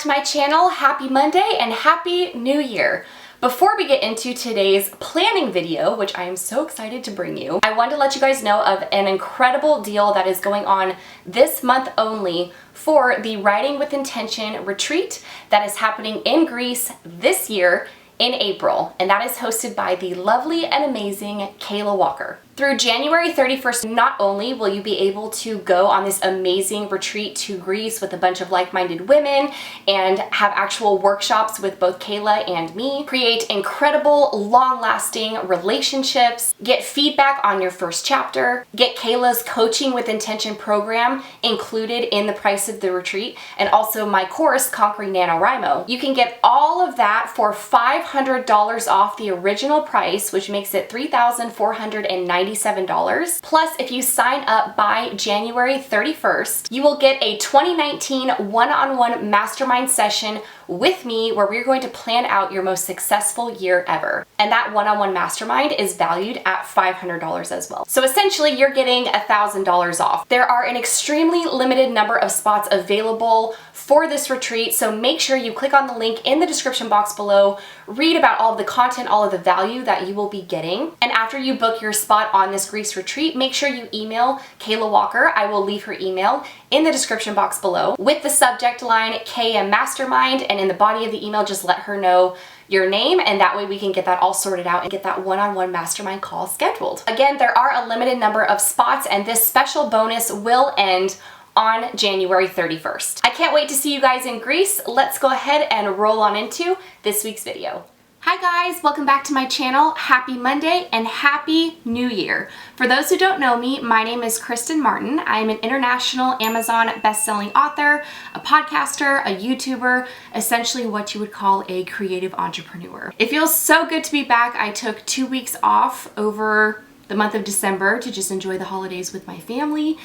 back to my channel. Happy Monday and Happy New Year. Before we get into today's planning video, which I am so excited to bring you, I wanted to let you guys know of an incredible deal that is going on this month only for the Writing with Intention retreat that is happening in Greece this year in April, and that is hosted by the lovely and amazing Kayla Walker. Through January 31st, not only will you be able to go on this amazing retreat to Greece with a bunch of like-minded women and have actual workshops with both Kayla and me, create incredible, long-lasting relationships, get feedback on your first chapter, get Kayla's Coaching with Intention program included in the price of the retreat, and also my course, Conquering NaNoWriMo. You can get all of that for $500 off the original price, which makes it $3,497. Plus, if you sign up by January 31st, you will get a 2019 one-on-one mastermind session with me where we're going to plan out your most successful year ever. And that one-on-one mastermind is valued at $500 as well. So essentially, you're getting $1,000 off. There are an extremely limited number of spots available for this retreat, so make sure you click on the link in the description box below, read about all of the content, all of the value that you will be getting. And after you book your spot on this Greece retreat, make sure you email Kayla Walker. I will leave her email in the description box below with the subject line KM Mastermind, and in the body of the email, just let her know your name, and that way we can get that all sorted out and get that one-on-one mastermind call scheduled. Again, there are a limited number of spots, and this special bonus will end on January 31st. I can't wait to see you guys in Greece. Let's go ahead and roll on into this week's video. Hi guys, welcome back to my channel. Happy Monday and Happy New Year. For those who don't know me, my name is Kristen Martin. I am an international Amazon best-selling author, a podcaster, a YouTuber, essentially what you would call a creative entrepreneur. It feels so good to be back. I took 2 weeks off over the month of December to just enjoy the holidays with my family,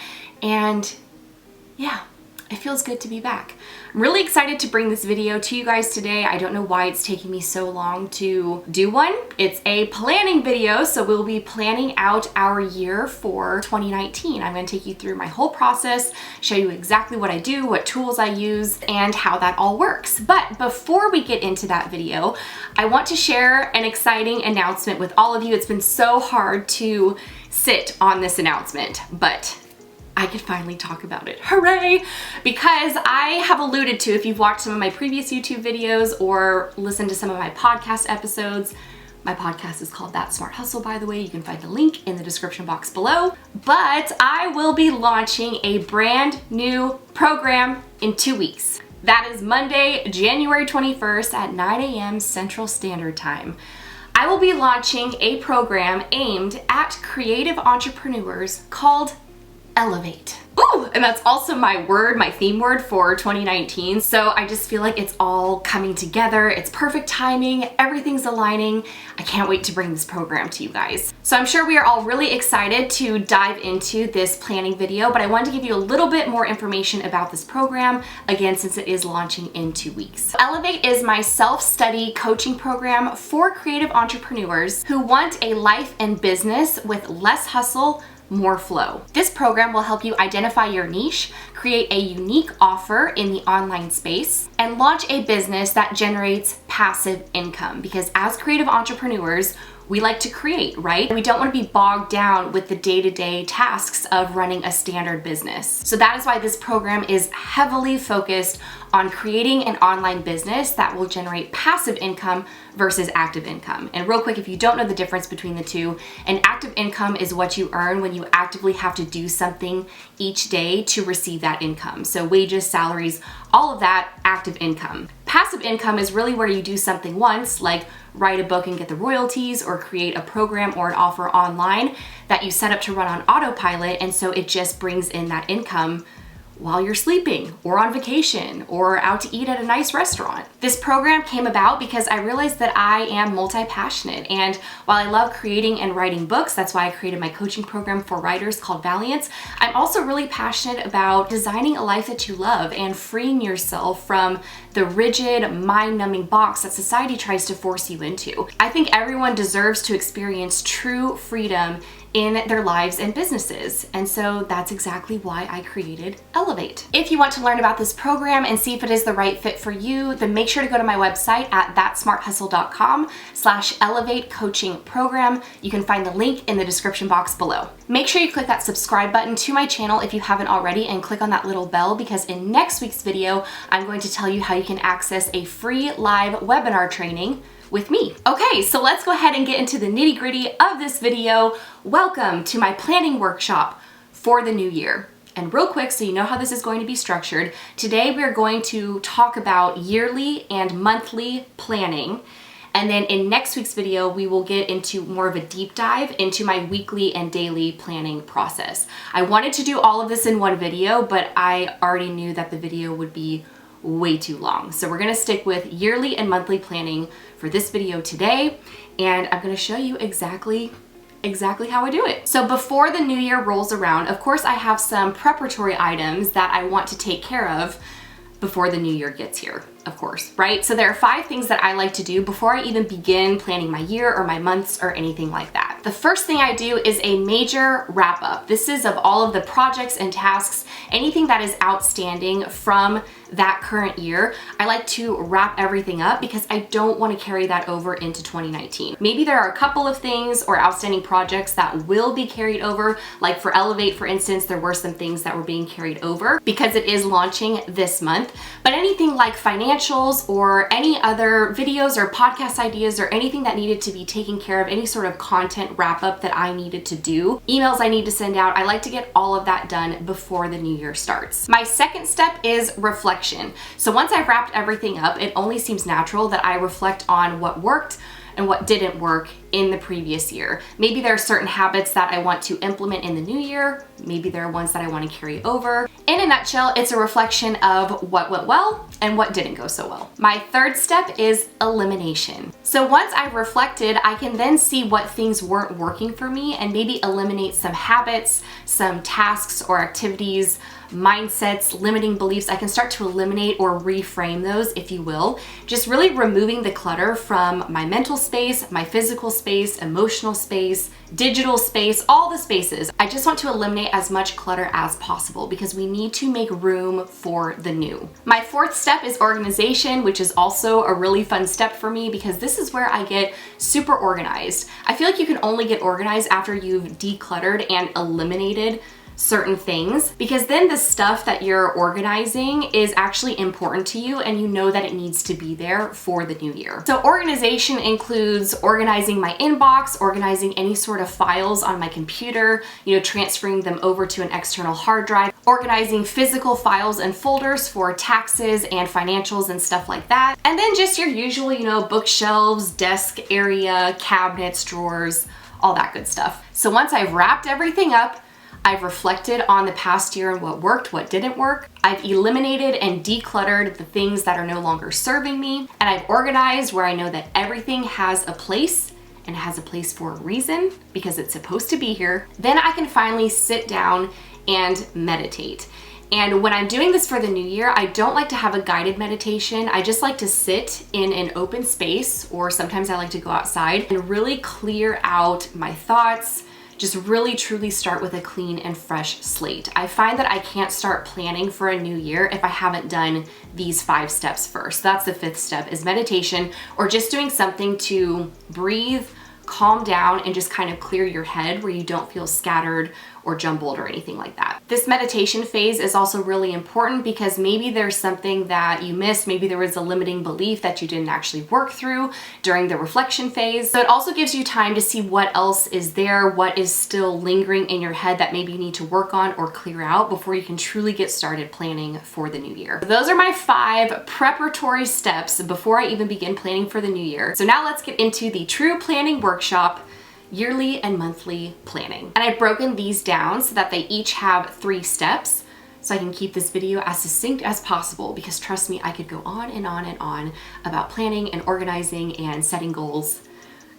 and yeah, it feels good to be back. I'm really excited to bring this video to you guys today. I don't know why it's taking me so long to do one. It's a planning video, so we'll be planning out our year for 2019. I'm going to take you through my whole process, show you exactly what I do, what tools I use, and how that all works. But before we get into that video, I want to share an exciting announcement with all of you. It's been so hard to sit on this announcement, but I could finally talk about it. Hooray! Because I have alluded to, if you've watched some of my previous YouTube videos or listened to some of my podcast episodes, my podcast is called That Smart Hustle, by the way. You can find the link in the description box below. But I will be launching a brand new program in 2 weeks. That is Monday, January 21st at 9 a.m. Central Standard Time. I will be launching a program aimed at creative entrepreneurs called Elevate. Ooh, and that's also my word, my theme word for 2019. So I just feel like it's all coming together. It's perfect timing. Everything's aligning. I can't wait to bring this program to you guys. So I'm sure we are all really excited to dive into this planning video, but I wanted to give you a little bit more information about this program, again, since it is launching in 2 weeks. Elevate is my self-study coaching program for creative entrepreneurs who want a life and business with less hustle, more flow. This program will help you identify your niche, create a unique offer in the online space, and launch a business that generates passive income. Because as creative entrepreneurs, we like to create, right? We don't want to be bogged down with the day-to-day tasks of running a standard business. So that is why this program is heavily focused on creating an online business that will generate passive income versus active income. And real quick, if you don't know the difference between the two, an active income is what you earn when you actively have to do something each day to receive that income. So wages, salaries, all of that, active income. Passive income is really where you do something once, like write a book and get the royalties, or create a program or an offer online that you set up to run on autopilot, and so it just brings in that income while you're sleeping or on vacation or out to eat at a nice restaurant. This program came about because I realized that I am multi-passionate, and while I love creating and writing books, that's why I created my coaching program for writers called VALIANCE, I'm also really passionate about designing a life that you love and freeing yourself from the the rigid, mind-numbing box that society tries to force you into. I think everyone deserves to experience true freedom in their lives and businesses. And so that's exactly why I created Elevate. If you want to learn about this program and see if it is the right fit for you, then make sure to go to my website at thatsmarthustle.com/elevate coaching program. You can find the link in the description box below. Make sure you click that subscribe button to my channel if you haven't already, and click on that little bell, because in next week's video, I'm going to tell you how you can access a free live webinar training with me. Okay, so let's go ahead and get into the nitty-gritty of this video. Welcome to my planning workshop for the new year. And real quick, so you know how this is going to be structured, today we are going to talk about yearly and monthly planning. And then in next week's video, we will get into more of a deep dive into my weekly and daily planning process. I wanted to do all of this in one video, but I already knew that the video would be way too long. So we're gonna stick with yearly and monthly planning for this video today, and I'm gonna show you exactly how I do it. So before the new year rolls around, of course I have some preparatory items that I want to take care of before the new year gets here, of course, right? So there are 5 things that I like to do before I even begin planning my year or my months or anything like that. The first thing I do is a major wrap up. This is of all of the projects and tasks, anything that is outstanding from that current year. I like to wrap everything up because I don't want to carry that over into 2019. Maybe there are a couple of things or outstanding projects that will be carried over. Like for Elevate, for instance, there were some things that were being carried over because it is launching this month. But anything like financials or any other videos or podcast ideas or anything that needed to be taken care of, any sort of content wrap up that I needed to do, emails I need to send out, I like to get all of that done before the new year starts. My second step is reflection. So once I've wrapped everything up, it only seems natural that I reflect on what worked and what didn't work in the previous year. Maybe there are certain habits that I want to implement in the new year. Maybe there are ones that I want to carry over. In a nutshell, it's a reflection of what went well and what didn't go so well. My third step is elimination. So once I've reflected, I can then see what things weren't working for me and maybe eliminate some habits, some tasks or activities, mindsets, limiting beliefs. I can start to eliminate or reframe those, if you will. Just really removing the clutter from my mental space, my physical space, emotional space, digital space, all the spaces. I just want to eliminate as much clutter as possible because we need to make room for the new. My fourth step is organization, which is also a really fun step for me because this is where I get super organized. I feel like you can only get organized after you've decluttered and eliminated certain things, because then the stuff that you're organizing is actually important to you and you know that it needs to be there for the new year. So organization includes organizing my inbox, organizing any sort of files on my computer, transferring them over to an external hard drive, organizing physical files and folders for taxes and financials and stuff like that. And then just your usual, bookshelves, desk area, cabinets, drawers, all that good stuff. So once I've wrapped everything up, I've reflected on the past year and what worked, what didn't work. I've eliminated and decluttered the things that are no longer serving me. And I've organized where I know that everything has a place and has a place for a reason because it's supposed to be here. Then I can finally sit down and meditate. And when I'm doing this for the new year, I don't like to have a guided meditation. I just like to sit in an open space, or sometimes I like to go outside and really clear out my thoughts, just really truly start with a clean and fresh slate. I find that I can't start planning for a new year if I haven't done these 5 steps first. That's the 5th step, is meditation, or just doing something to breathe, calm down, and just kind of clear your head where you don't feel scattered or jumbled or anything like that. This meditation phase is also really important because maybe there's something that you missed. Maybe there was a limiting belief that you didn't actually work through during the reflection phase. So it also gives you time to see what else is there, what is still lingering in your head that maybe you need to work on or clear out before you can truly get started planning for the new year. Those are my 5 preparatory steps before I even begin planning for the new year. So now let's get into the true planning workshop, yearly and monthly planning. And I've broken these down so that they each have 3 steps so I can keep this video as succinct as possible, because trust me, I could go on and on and on about planning and organizing and setting goals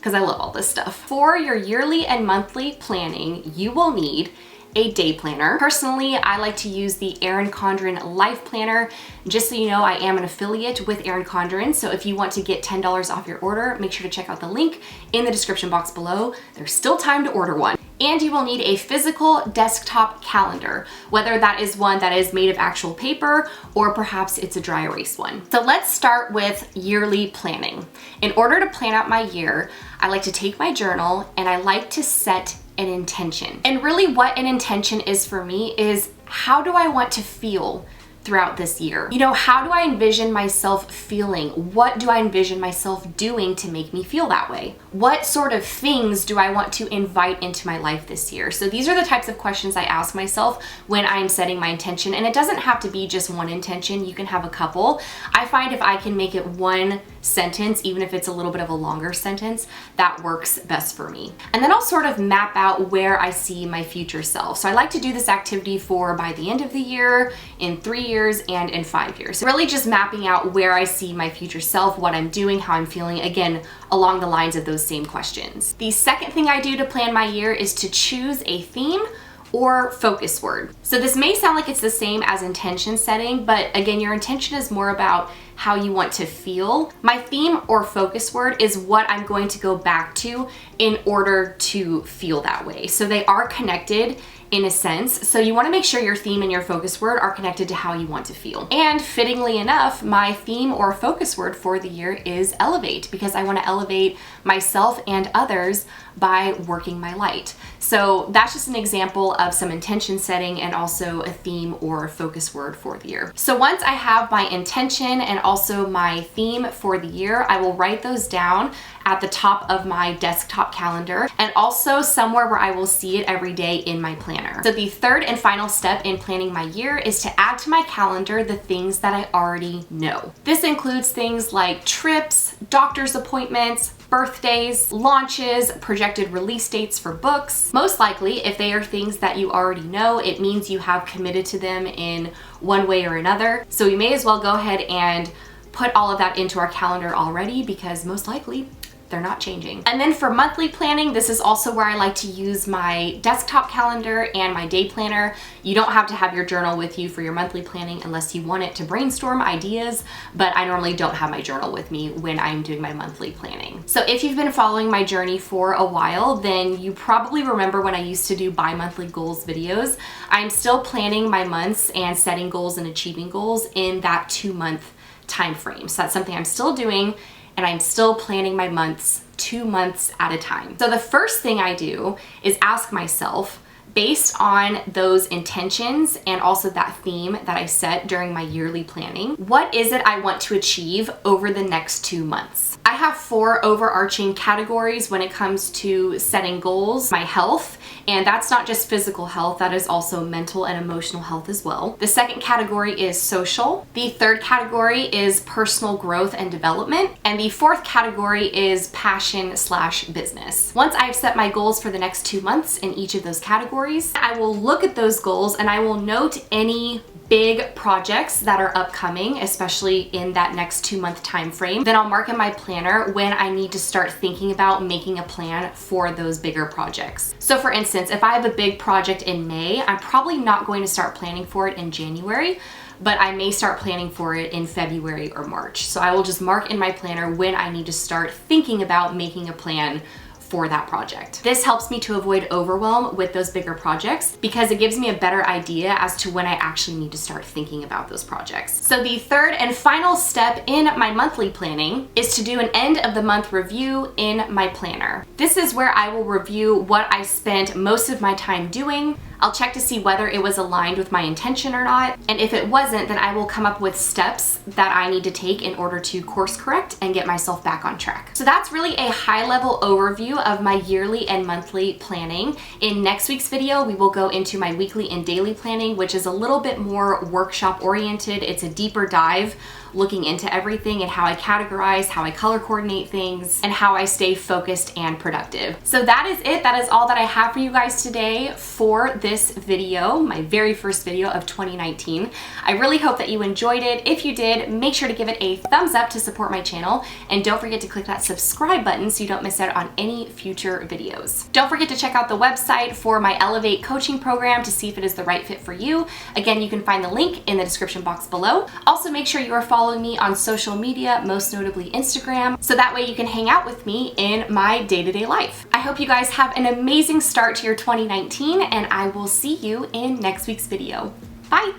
because I love all this stuff. For your yearly and monthly planning, you will need a day planner. Personally, I like to use the Erin Condren Life Planner. Just so you know, I am an affiliate with Erin Condren, so if you want to get $10 off your order, make sure to check out the link in the description box below. There's still time to order one. And you will need a physical desktop calendar, whether that is one that is made of actual paper or perhaps it's a dry erase one. So let's start with yearly planning. In order to plan out my year, I like to take my journal and I like to set an intention. And really what an intention is for me is, how do I want to feel throughout this year? You know, how do I envision myself feeling? What do I envision myself doing to make me feel that way? What sort of things do I want to invite into my life this year? So these are the types of questions I ask myself when I'm setting my intention, and it doesn't have to be just one intention. You can have a couple. I find if I can make it one sentence, even if it's a little bit of a longer sentence, that works best for me. And then I'll sort of map out where I see my future self. So I like to do this activity for by the end of the year, in 3 years, and in 5 years. So really just mapping out where I see my future self, what I'm doing, how I'm feeling, again, along the lines of those same questions. The second thing I do to plan my year is to choose a theme or focus word. So this may sound like it's the same as intention setting, but again, your intention is more about how you want to feel. My theme or focus word is what I'm going to go back to in order to feel that way. So they are connected in a sense. So you want to make sure your theme and your focus word are connected to how you want to feel. And fittingly enough, my theme or focus word for the year is elevate, because I want to elevate myself and others by working my light. So that's just an example of some intention setting and also a theme or focus word for the year. So once I have my intention and also my theme for the year, I will write those down at the top of my desktop calendar and also somewhere where I will see it every day in my planner. So the third and final step in planning my year is to add to my calendar the things that I already know. This includes things like trips, doctor's appointments, birthdays, launches, projected release dates for books. Most likely, if they are things that you already know, it means you have committed to them in one way or another. So we may as well go ahead and put all of that into our calendar already, because most likely they're not changing. And then for monthly planning, this is also where I like to use my desktop calendar and my day planner. You don't have to have your journal with you for your monthly planning unless you want it to brainstorm ideas, but I normally don't have my journal with me when I'm doing my monthly planning. So if you've been following my journey for a while, then you probably remember when I used to do bi-monthly goals videos. I'm still planning my months and setting goals and achieving goals in that 2-month time frame. So that's something I'm still doing, and I'm still planning my months 2 months at a time. So the first thing I do is ask myself, based on those intentions and also that theme that I set during my yearly planning, what is it I want to achieve over the next 2 months? I have 4 overarching categories when it comes to setting goals. My health, and that's not just physical health, that is also mental and emotional health as well. The second category is social. The third category is personal growth and development. And the fourth category is passion/business. Once I've set my goals for the next 2 months in each of those categories, I will look at those goals and I will note any big projects that are upcoming, especially in that next 2-month time frame. Then I'll mark in my planner when I need to start thinking about making a plan for those bigger projects. So for instance, if I have a big project in May, I'm probably not going to start planning for it in January, but I may start planning for it in February or March. So I will just mark in my planner when I need to start thinking about making a plan for that project. This helps me to avoid overwhelm with those bigger projects because it gives me a better idea as to when I actually need to start thinking about those projects. So the third and final step in my monthly planning is to do an end of the month review in my planner. This is where I will review what I spent most of my time doing. I'll check to see whether it was aligned with my intention or not, and if it wasn't, then I will come up with steps that I need to take in order to course correct and get myself back on track. So that's really a high-level overview of my yearly and monthly planning. In next week's video, we will go into my weekly and daily planning, which is a little bit more workshop oriented. It's a deeper dive looking into everything and how I categorize, how I color coordinate things, and how I stay focused and productive. So that is it. That is all that I have for you guys today for this video, my very first video of 2019. I really hope that you enjoyed it. If you did, make sure to give it a thumbs up to support my channel, and don't forget to click that subscribe button so you don't miss out on any future videos. Don't forget to check out the website for my Elevate coaching program to see if it is the right fit for you. Again, you can find the link in the description box below. Also, make sure you are following me on social media, most notably Instagram, so that way you can hang out with me in my day-to-day life. I hope you guys have an amazing start to your 2019, and I will see you in next week's video. Bye!